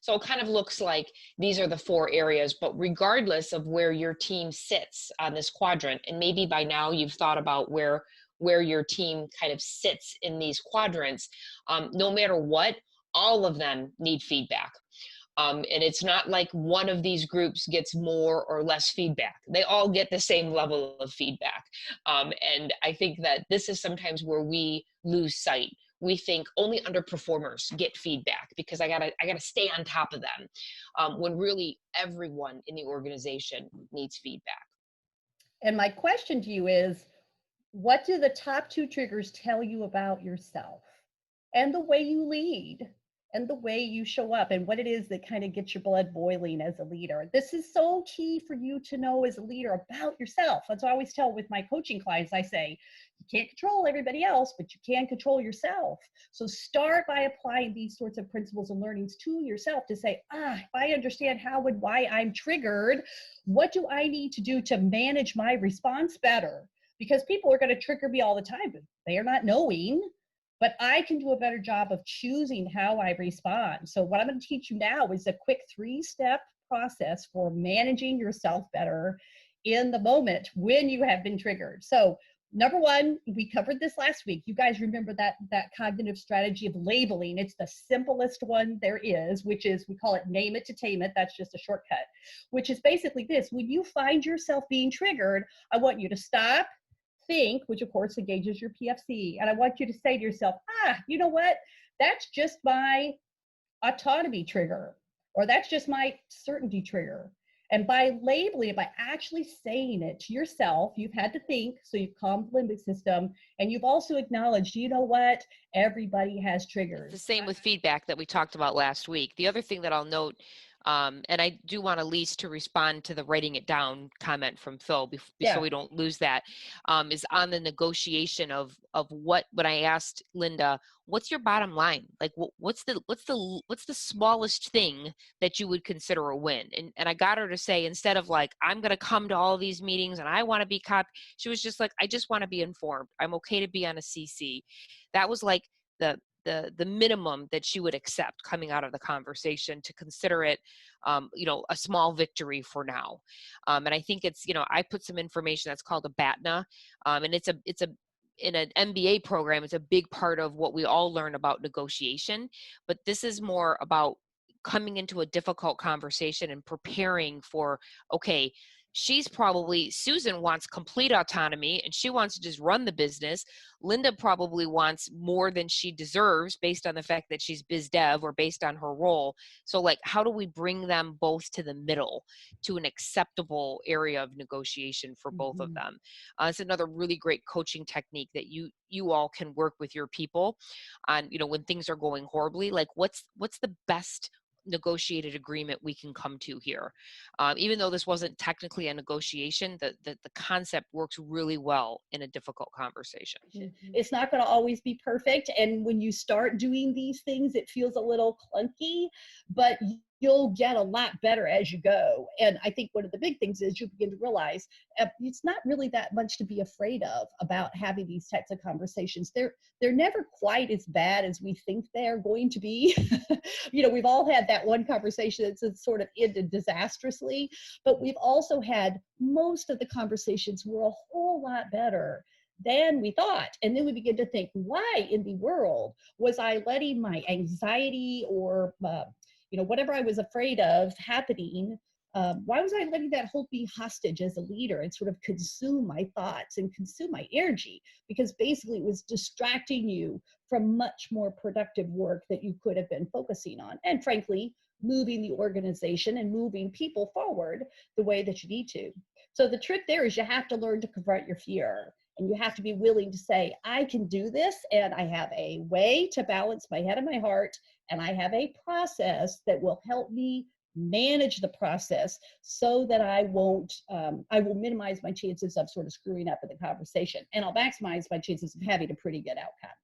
So it kind of looks like these are the four areas, but regardless of where your team sits on this quadrant, and maybe by now you've thought about where your team kind of sits in these quadrants, no matter what, all of them need feedback. And it's not like one of these groups gets more or less feedback. They all get the same level of feedback. And I think that this is sometimes where we lose sight. We think only underperformers get feedback because I gotta stay on top of them, when really everyone in the organization needs feedback. And my question to you is, what do the top two triggers tell you about yourself and the way you lead and the way you show up and what it is that kind of gets your blood boiling as a leader? This is so key for you to know as a leader about yourself. That's what I always tell with my coaching clients. I say, you can't control everybody else, but you can control yourself. So start by applying these sorts of principles and learnings to yourself to say, if I understand how and why I'm triggered, what do I need to do to manage my response better? Because people are going to trigger me all the time, but they are not knowing. But I can do a better job of choosing how I respond. So what I'm going to teach you now is a quick 3-step process for managing yourself better in the moment when you have been triggered. So number one, we covered this last week. You guys remember that cognitive strategy of labeling. It's the simplest one there is, which is, we call it name it to tame it. That's just a shortcut, which is basically this. When you find yourself being triggered, I want you to stop, think, which of course engages your PFC. And I want you to say to yourself, you know what? That's just my autonomy trigger, or that's just my certainty trigger. And by labeling it, by actually saying it to yourself, you've had to think, so you've calmed the limbic system, and you've also acknowledged, you know what? Everybody has It's the triggers. same with feedback that we talked about last week. The other thing that I'll note, and I do want Elise to respond to the writing it down comment from Phil, so Yeah. we don't lose that, is on the negotiation of what, when I asked Linda, what's your bottom line? Like, what's the smallest thing that you would consider a win? And I got her to say, instead of like, I'm going to come to all these meetings and I want to be she was just like, I just want to be informed. I'm okay to be on a CC. That was like the the minimum that she would accept coming out of the conversation, to consider it a small victory for now. And I think it's, I put some information that's called a BATNA, and it's a in an MBA program, it's a big part of what we all learn about negotiation, but this is more about coming into a difficult conversation and preparing for, okay, Susan wants complete autonomy and she wants to just run the business. Linda probably wants more than she deserves based on the fact that she's biz dev or based on her role. So like, how do we bring them both to the middle, to an acceptable area of negotiation for both of them? It's another really great coaching technique that you all can work with your people on, when things are going horribly, like what's the best negotiated agreement we can come to here. Even though this wasn't technically a negotiation, the concept works really well in a difficult conversation. It's not going to always be perfect. And when you start doing these things, it feels a little clunky, but you'll get a lot better as you go. And I think one of the big things is you begin to realize it's not really that much to be afraid of about having these types of conversations. They're never quite as bad as we think they're going to be. We've all had that one conversation that's sort of ended disastrously, but we've also had most of the conversations were a whole lot better than we thought. And then we begin to think, why in the world was I letting my anxiety or whatever I was afraid of happening? Why was I letting that hold me hostage as a leader and sort of consume my thoughts and consume my energy? Because basically it was distracting you from much more productive work that you could have been focusing on. And frankly, moving the organization and moving people forward the way that you need to. So the trick there is you have to learn to confront your fear. And you have to be willing to say, I can do this, and I have a way to balance my head and my heart, and I have a process that will help me manage the process so that I will minimize my chances of sort of screwing up in the conversation, and I'll maximize my chances of having a pretty good outcome.